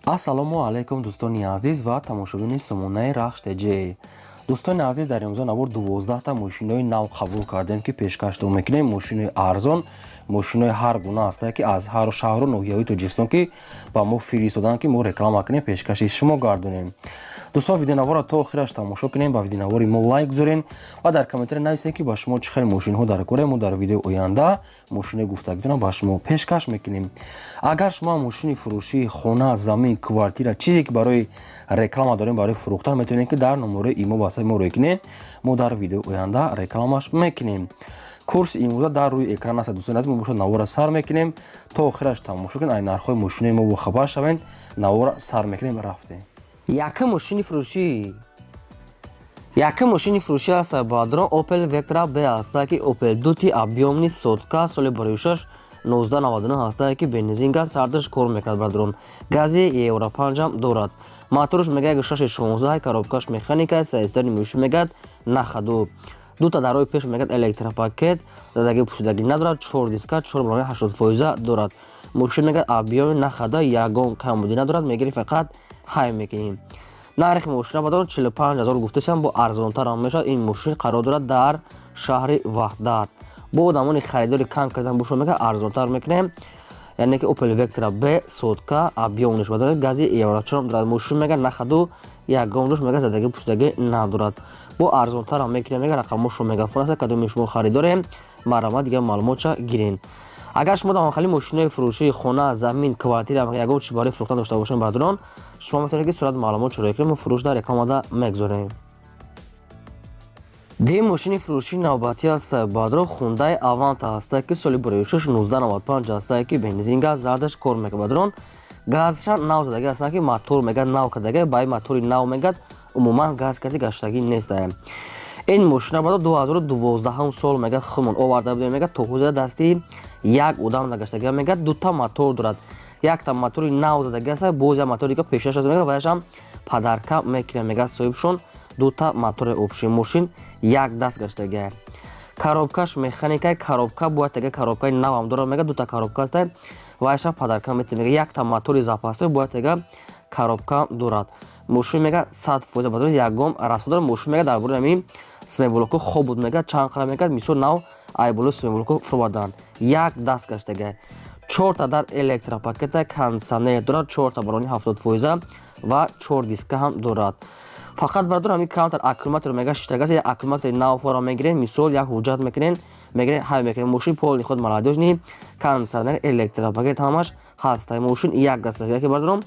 ассалому алайкум дӯстони азиз ва тамошобини сомонаи рахш теҷе. дӯстони азиз, дар имрӯза навор 12та мошинои нав қабул кардем ки пешкаштон мекунем. Мошинои арзон, мошинои ҳар гуна ҳастанд ки аз ҳар шаҳру ноҳияҳои Тоҷикистон ки ба мо фиристоданд ки мо реклама кунем, пешкаши шумо гардонем. дӯстон, видеонавора то охираш тамошо кунем, ба видеонавори мо лайк гузорен ва дар комментариё нависед ки ба шумо чӣ хел мошинҳо дар кора. Мо дар видеои оянда мошинои гуфтагитона ба шумо пешкаш мекунем. агар шумо мошини фурӯшӣ, хона, замин, квартира, чизе ки барои реклама дорем, барои фурӯхтан, метавонед ки дар номерои имо ба мо рӯй кунед. Мо дар видеои оянда рекламаш мекунем. курси имрӯза дар рӯи экран аст. дӯстони азиз, мо бошад навора сар мекунем то охираш тамошо кунед. ай нархҳои мошинои мо бохабар шавед. навора сар мекунем, рафтем. Яка мошини фурӯшӣ аст бадрон Opel Vectra B аст ки Opel Duty объёмни сотка соли бароишаш 1999 ҳаст ки бензин газ сардаш кор мекунад бадрон. гази евро 5 дорад. моторш мега 616, коробкаш механика, сайздари мошин мегад нахаду. дута дарои пеш мегад электропакет, задаги пушидаги надорад, 4 диска, 4.80% дорад. мошин мегад объёми нахада, ягон камбуди надорад, мегири фақат хай мекунем. нархи мошина бадрон 45000 гуфтасам, бо арзонтар ам мешавад. ин мошин қарор дорад дар шаҳри Ваҳдат. бо одамони харидори кам кардан бошо мега арзонтар мекунем. яъне ки Opel Vectra B сотка объёмш бадрон гази евро 4 дорад. мошин мега нахаду, ягон дош мега задаги пушидаги надорад. бо арзонтар ам мекунем. мега рақамошо мегафон аст. кадоми шумо харидорем марама дига маълумотша гирен. агар шумо дамохали мошинои фурӯшии хона, замин, квартира ягон чиз барои фурӯхтан дошта бошем бадрон, шумо метавонед ки сурат маълумотшо рӯй кунем ва фурӯшда рекламада мегузорем. ди мошини фурӯшии навбатӣ аст бадрон Hyundai Avanta аст ки соли бароишаш 1995 аст ки бензин газ зардаш кор мекунад бадрон. газша нав задаги аст ки мотор мегад нав кардаги, баи мотори нав мегад умуман газ карди гаштагӣ нест. ин мошина бадрон 2012 сол мегад хумон оварда будем мегад то ҳозир дасти як одам гаштаги мегад. дута мотор дорад. якта мотори нав задаги аст, боз як мотори ки пешаш аст мегад, ваяшам падарка мекунем мегад соҳибшон. дута мотори обши мошин як даст гаштаги. коробкаш механика, коробка бояд таги коробкаи навам дорад мегад. дута коробка аст, ваяшам падарка метавонед мегад. якта мотори запастой бояд таги коробка дорад. мошин мегад 100% бадрон ягон расходар. мошин мегад дар бораи ҳамин смеблоку хоб буд мегад, чанд қара мегад, мисол нав айболу смеблоку фурбадан як даст гаштаги. 4 дар электропакета кондиционер дорад, 4 барони 70% ва 4 диска ҳам дорад. фақат бадрон ҳамин камтар аккумулятор мега шиштагаст. як аккумулятори нав фора мегирен, мисол як ҳуҷҷат мекунен, мегирен ҳай мекунен. мошин полни худ маладёжни кондиционер электропакет ҳамаш ҳаст. мошин як даст ки бадрон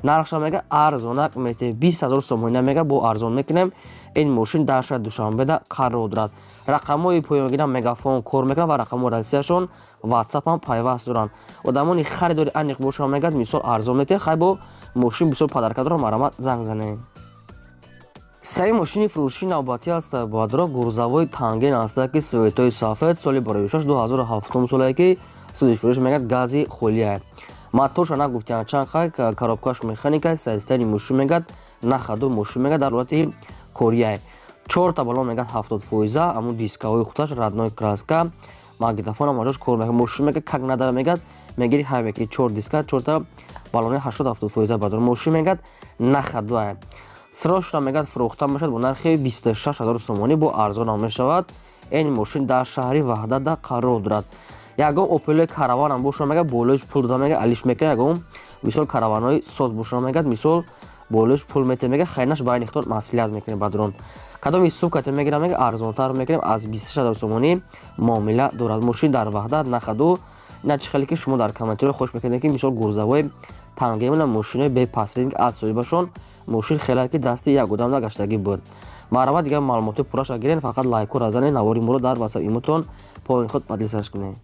нархша мега арзонак мете 20000 сомония мега бо арзон мекунем. ин мошин дар шаҳри душанбеда қарор дорад. рақамҳои поёнгирам мегафон кор мекунад ва рақамҳои расияшон ватсап ҳам пайваст доранд. одамони харидори аниқ бошам мегад, мисол арзон мете хай бо мошин бисёр падарка дорад, марамат занг занем. саи мошини фурӯшии навбатӣ аст бадрон гурзавои тангин аст ки светои сафед соли бароишаш 2007 соле ки судиш фурӯш мегад гази холия. моторша нагуфтиян чанд хай, коробкаш механика, сайзтари мошин мегад нахаду, мошин мегад дар ҳолати кория. 4 балон мегад 70%, аму дискаҳои худаш радной краска, магнитофон амаҷош кор мегад. мошин мегад как надара мегад, мегири ҳай мекунӣ 4 диска, 4 балони 80-70% бадрон. мошин мегад нахаду. срочно мегад фурӯхта мешавад бо нархи 26000 сомонӣ, бо арзон ам мешавад. ин мошин дар шаҳри Ваҳдат қарор дорад. ягон Opel караван ам бошад мегад, болоиш пул дода мегад, алиш мекунад. ягон мисол караванҳои соз бошад мегад, мисол болоиш пул мете мегад, хайнаш байни худод маслиҳат мекунад бадрон. кадоми субкате мегирам мегад, арзонтар мекунем, аз 26000 сомонӣ муомила дорад. мошин дар Ваҳдат нахаду. ина чӣ хеле ки шумо дар комментариё хош мекунед ки мисол гурзавои тангемона мошинои бепасринг аз соҳибашон мошин хеле ки дасти як одам нагаштагӣ буд. марама дига маълумоти пурраша гирен. фақат лайкура занед, навори моро дар ватсап имотон поин худ подлисаш кунед.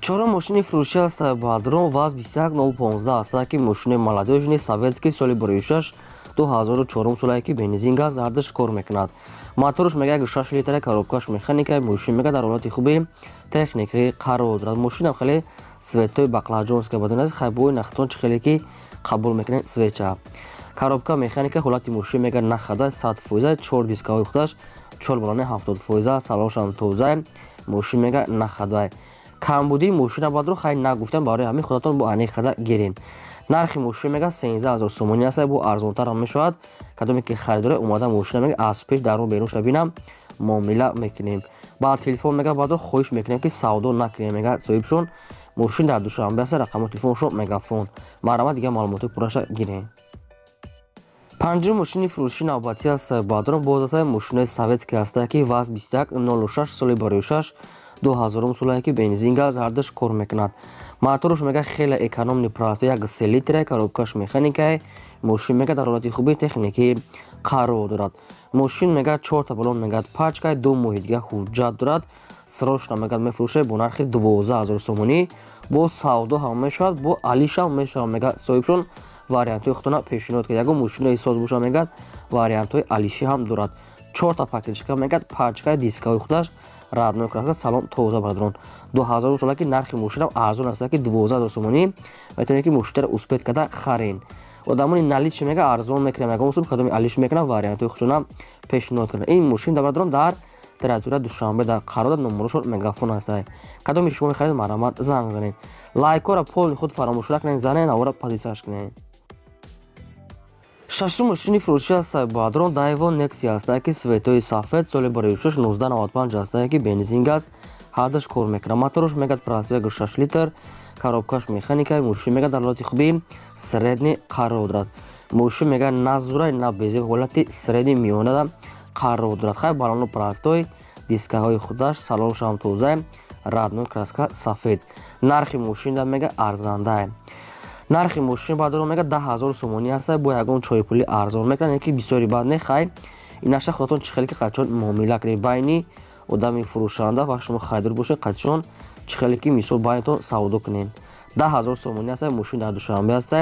чорум мошини фурӯшӣ аст бадрон ВАЗ 21015 аст ки мошинои маладёжни советский соли бароишаш 2004 соле ки бензин газ зардаш кор мекунад. моторш мега 6 литра, коробкаш механика, мошин мега дар ҳолати хуби техникӣ қарор дорад. мошинам хеле светои баклаҷонска бадрон хайбои нахтон чӣ хеле ки қабул мекунад свеча. коробка механика, ҳолати мошин мега нахада 100%, 4 дискаҳои худаш, 4 балони 70%, салоншам тоза, мошин мега нахада. камбудии мошина бадрон хай нагуфтам барои ҳамин худатон бо аниқ хада гирен. нархи мошин мега 13000 сомонӣ аст, бо арзонтар ҳам мешавад. кадоме ки харидоре омада мошина мега аз пеш дарун берун шуда бинам муомила мекунем. ба телефон мега бадро хоҳиш мекунем ки савдо накунем мега соҳибшон. мошин дар Душанбе аст, рақаму телефоншон мегафон. марама дига маълумоти пурраша гирем. панҷум мошини фурӯши навбатӣ аст бадрон боз аст мошинои советский аст ки ваз 2106 соли барои 6 2000 сола ки бензин газ ҳардаш кор мекунад. моторош мега хеле экономни простой 1 литр коробкаш механикае. мошин мега дар ҳолати хуби техникӣ қарор дорад. мошин мега 4 балон мегад пачка 2 моҳи дига ҳуҷҷат дорад. срочно мегад мефурӯше бо нархи 12000 сомонӣ. бо савдо ҳам мешавад, бо алиша мешавад мега соҳибшон. вариантҳои худтона пешниҳод кард. ягон мошинои соз боша мегад вариантҳои алишӣ ҳам дорад. 4 пакетчика мегад пачка дискаҳои худаш радной краска салон тоза бадрон. 2000 сола ки нархи мошинам арзон аст ки 12000 сомонӣ. метавонед ки мошинро успед карда харен. одамони наличи мега арзон мекунем, ягон мошин кадоми алиш мекунам вариантҳои худшона пешниҳод кардем. ин мошин бадрон дар территория Душанбе дар қарор номерошон мегафон аст. кадоми шумо мехоҳед марамат занг занед. лайкора полни худ фаромӯш накунед, занед авора позитсияш кунед. шашум мошини фурӯшӣ аст бадрон Daiwo Nexia аст ки светои сафед соли барои 6 1995 аст ки бензин газ ҳадаш кор мекунад. моторош мегад простой 6 литр коробкаш механика. мошин мега дар ҳолати хуби средни қарор дорад. мошин мега на зура на безе ҳолати средни миёнада қарор дорад. хай балону простой дискаҳои худаш салоншам тоза радной краска сафед. нархи мошин мега арзанда. нархи мошин бадрон мега 10000 сомонӣ аст. бо ягон чойпули арзон мекунад ки бисёри бад не. хай инаша худатон чӣ хеле ки қачон муомила кунед байни одами фурӯшанда ва шумо харидор бошед қачон чӣ хеле ки мисол байнатон савдо кунед. 10000 сомонӣ аст. мошин дар Душанбе аст.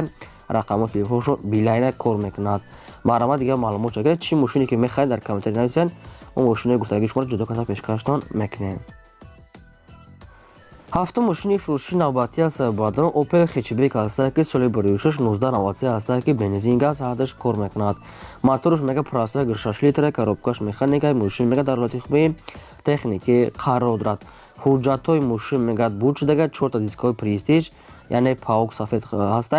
рақамо телефоншон билайна кор мекунад. марама дига маълумот чакед чӣ мошине ки мехоҳед дар комментари нависед. мо мошинои гуфтагии шуморо ҷудо карда пешкаштон мекунем. ҳафтум мошини фурӯши навбатӣ аст бадрон Opel Hatchback аст ки соли барои 6 1993 аст ки бензин газ ҳардаш кор мекунад. моторош мега простой 6 литр коробкаш механика. мошин мега дар ҳолати хуби техникӣ қарор дорад. ҳуҷҷатҳои мошин мега буд шудага 4 дискаҳои престиж яъне паук сафед аст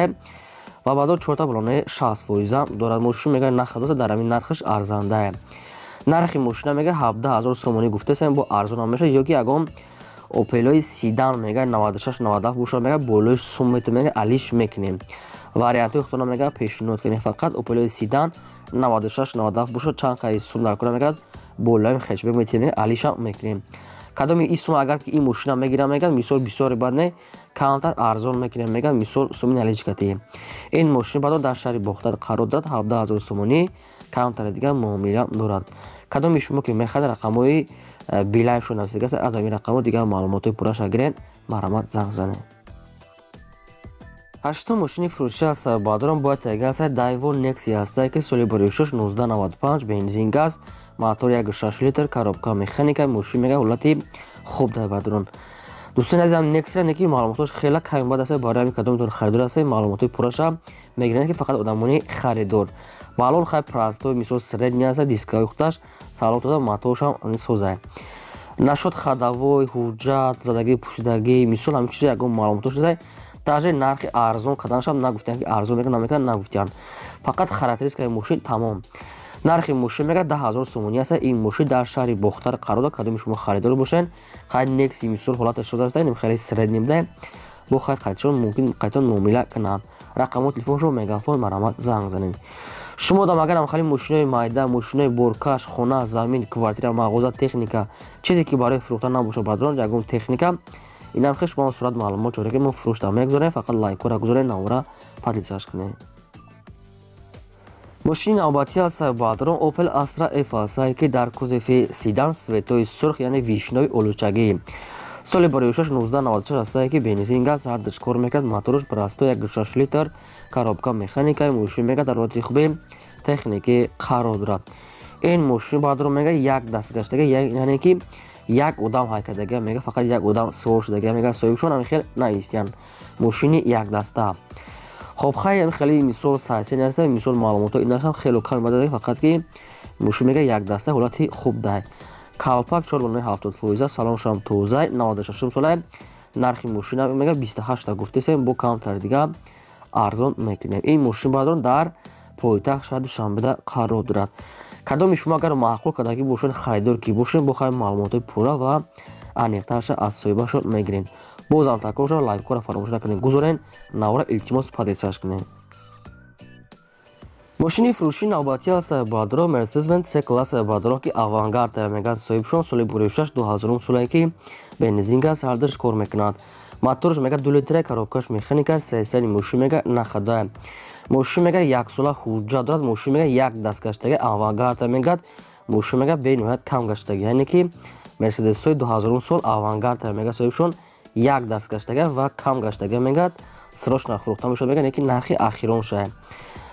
ва баъдо 4 балонаи 60% дорад. мошин мега нахадоса дар ҳамин нархаш арзанда. нархи мошина мега 17000 сомонӣ гуфтасем бо арзон меша ё ки ягон Opel Sedan мега 96-97 боша мега болои суммет мега алиш мекунем. вариантҳои худтона мега пешниҳод кунем. фақат Opel Sedan 96-97 боша чанд қайи сум дар кора мега болои Hatchback метавонем алиша мекунем. кадоми ин сум агар ки ин мошина мегирам мега мисол бисёри бад не камтар арзон мекунем мега мисол суми наличкати. ин мошин бадо дар шаҳри Бохтар қарор дорад. 17000 сомонӣ камтар дига муомила дорад. кадоми шумо ки мехоҳед рақамҳои билайшон нависигаст аз ҳамин рақамҳо дига маълумоти пурраша гиред марамат занг занед. ҳаштум мошини фурӯшӣ аст бадрон бояд тайга аст Daiwo Nexia аст ки соли барои 6 1995 бензин газ мотор 1.6 литр коробка механика. мошин мега ҳолати хуб дар бадрон. дӯстони азизам Nexia неки маълумотош хеле камбад аст. барои ҳамин кадомитон харидор аст маълумоти пурраша мегиранд ки фақат одамони харидор. балон хай простой мисол средни аст. дискаҳои худаш салон тоза моторшам соза. нашод хадавой ҳуҷҷат задагӣ пӯшидагӣ мисол ҳамин чиз ягон маълумотош аст. даже нархи арзон карданашам нагуфтанд ки арзон мекунанд намекунанд нагуфтанд. фақат характеристикаи мошин тамом. нархи мошин мега 10000 сомонӣ аст. ин мошин дар шаҳри Бохтар қарор дорад. кадоми шумо харидор бошед хай Nexi мисол ҳолаташ шуда аст ним хеле средни буда бо хай қайтшон мумкин қайтон муомила кунанд. рақамо телефоншон мегафон марамат занг занед. шумо дам агар хали мошинои майда мошинои боркаш хона замин квартира мағоза техника чизе ки барои фурӯхтан набошад бадрон ягон техника инам хеш шумо сурат маълумот чора ки мо фурӯшта мегузорем. фақат лайкора гузоред навора подлисаш кунед. мошини навбатӣ аст бадрон Opel Astra F аст ки дар кузофи Sedan светои сурх яъне вишнои олучагӣ соли барои 6 1996 аст ки бензин газ ҳардаш кор мекунад. моторош простой 1.6 литр коробка механика. мошин мега дар ҳолати хуби техникӣ қарор дорад. ин мошин бадрон мега як дастгаштага яъне ки як одам ҳайкадага мега фақат як одам свор шудага мега соҳибшон ҳамин хел навистиян мошини як даста. хоб хай хеле мисол сайсен аст. мисол маълумото инашам хело кам бададаг фақат ки мошин мега як даста ҳолати хуб дай. калпак 4 балони 70% салоншам тоза 96 сола. нархи мошина мега 28 гуфтесем бо камтар дига арзон мекунем. Ин мошин бадрон дар пойтахт шаҳри Душанбеда қарор дорад. кадоми шумо агар маъқул кардагӣ бошед харидор ки бошед бохоҳед маълумоти пурра ва аниқтараша аз соҳибашон мегиред. бозам такрорша лайкора фаромӯш накунед гузорен навора илтимос подписаш кунед. мошини фурӯшии навбатӣ аз Сайбадро Mercedes-Benz C-класс Сайбадро ки авангард мегӯяд соҳибшон соли бури 6-2000 солае ки бензин газ ҳардаш кор мекунад. моторш мегӯяд 2 литра, коробкаш механика, сесани мошин мегӯяд нахадаe. мошин мегӯяд 1 сола ҳуҷҷат дорад. мошин мегӯяд 1 даст гаштаги авангард мегӯяд. мошин мегӯяд бениҳоят кам гаштаги, яъне ки Mercedes-ҳои 2000 сол авангард мегӯяд соҳибшон 1 даст гаштаги ва кам гаштаги мегӯяд срочно фурӯхта мешавад, мегӯяд ки нархи ахирон шае.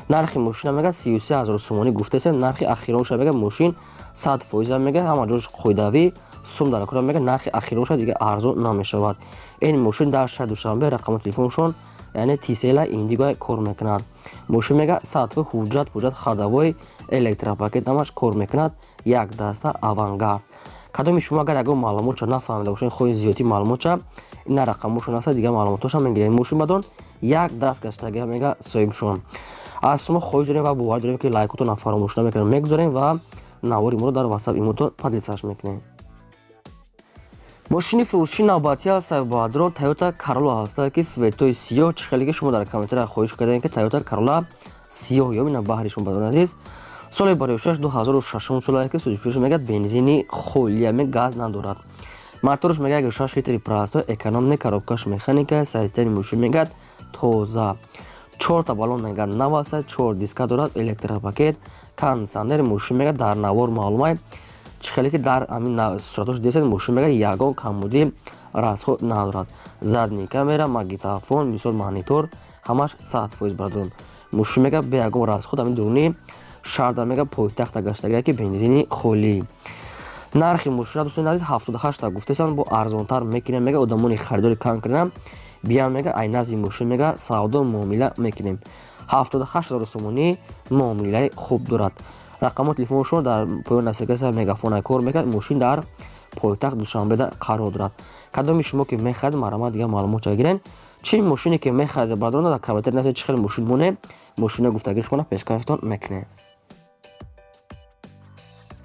нархи мошина мегӯяд 33000 сомонӣ гуфтаесем. нархи ахирон шае мегӯяд мошин 100% мегӯяд ҳама ҷош қоидави сум дар кора мегӯяд нархи ахирон шае дига арзон намешавад. ин мошин дар шаҳри Душанбе рақами телефоншон яъне Тисела Индиго кор мекунад. мошин мегӯяд сатви ҳуҷҷат хадавои электропакет ҳамаш кор мекунад. 1 даста авангард. кадоми шумо агар ягон маълумотша нафаҳмида бошед хоҳед зиёдтӣ маълумотша ина рақамошон аста дига маълумотоша мегиред. мошин бадон 1 даст гаштаги мегӯяд соҳибшон. аз шумо хоҳиш дорем ва бовар дорем ки лайкотон фаромӯш намекунед мегузорем ва навори моро дар WhatsApp имотон подлисаш мекунем. мошини фурӯшии навбатӣ аз Сайбадро Toyota Corolla ҳастад ки светои сиёҳ. чӣ хеле ки шумо дар комментария хоҳиш кардем ки Toyota Corolla сиёҳ ёбина баҳри шумо бадон азиз. соли 2006 солае ки сӯзишаш мегӯяд бензини холия газ надорад. моторш мегӯяд 6 литри простой экономный, коробкаш механика, системаи мошин мегӯяд тоза. 4 та баллон мегӯяд нав аст, 4 диска дорад, электропакет, кондитсионер. мошин мегӯяд дар навор маълумай чӣ хеле ки дар ҳамин суратош десед мошин мегӯяд ягон камбудӣ расход надорад. задни камера, магнитофон, мисол монитор ҳамаш 100% бардорад. мошин мегӯяд бе ягон расход ҳамин дурунӣ шарда мегӯяд пойтахта гаштаги ки бензини холӣ. нархи мошина дӯстони азиз 78 та гуфтаесам бо арзонтар мекунем мегӯяд одамони харидори кам кардам биям мегӯяд ай назди мошин мегӯяд савдо муомила мекунем. 78000 сомонӣ муомилаи хуб дорад. рақамои телефоншон дар поёни навсекаси мегафон кор мекунад. мошин дар пойтахт Душанбеда қарор дорад. кадоми шумо ки мехаҳед марама дига маълумотша гирен чӣ мошине ки мехаҳед бадон дар комментари нависед чӣ хеле мошин моне мошина гуфтагиш кунад пешкаштон мекунем.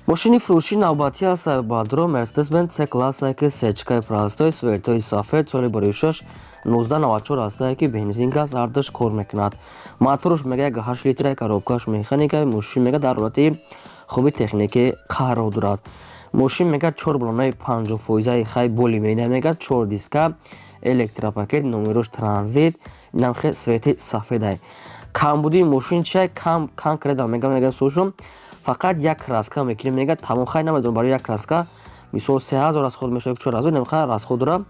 мошини фурӯшии навбатӣ аз Сайбадро Mercedes-Benz C-класс ки сечкаи простой светои сафед соли 2006 1994 ҳастае ки бензин газ ҳардаш кор мекунад. моторш мегӯяд 8 литра, коробкаш механика. мошин мегӯяд дар ҳолати хуби техникӣ қарор дорад. мошин мегӯяд 4 баллонаи 50%-и хай боли меда мегӯяд 4 диска электропакет номерош транзит намхе свети сафедай. камбудии мошин чай кам креда мегӯяд сошум фақат як краска мекунем мегӯяд тамом хай намедонам барои як краска мисол 3000 расход мешавад 4000 намхай расход дора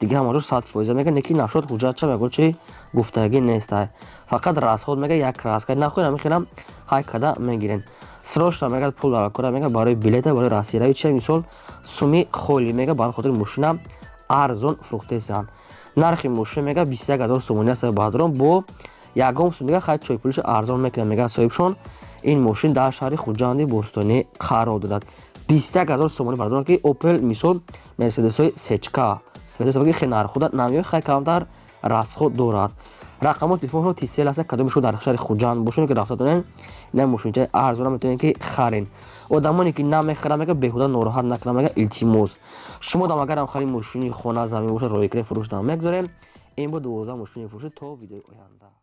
дига ҳамаҷо 100% мегӯяд неки нашод ҳуҷҷатча ягон чи гуфтагӣ нестай фақат расход мегӯяд як краска нахоҳем мехинам ҳай када мегирен. срочно мегӯяд пул дар кора мегӯяд барои билета барои расирави чай мисол суми холӣ мегӯяд барои хотири мошина арзон фурӯхтесам. нархи мошин мегӯяд 21000 сомонӣ аст баҳдрон бо ягон сум мегӯяд хай чойпулиша арзон мекунад мегӯяд соҳибшон. ин мошин дар шаҳри Хуҷанди Бостонӣ қарор дорад. 21000 сомонӣ бардорад ки Opel мисол Mercedes-ҳои сечка светои сафеди хеле нархуда намёи хай камтар расход дорад. рақамои телефоншон Тисел аст. кадоми шумо дар шаҳри Хуҷанд бошед ки рафта донен ина мошинчаи арзона метавонед ки харен. одамоне ки намехаранд мегӯяд беҳуда нороҳат накунанд мегӯяд илтимос шумо дам агарам хари мошини хона замин бошад роикре фурӯшдан мегузорем. ин бо 12 мошини фурӯшӣ то видеои оянда.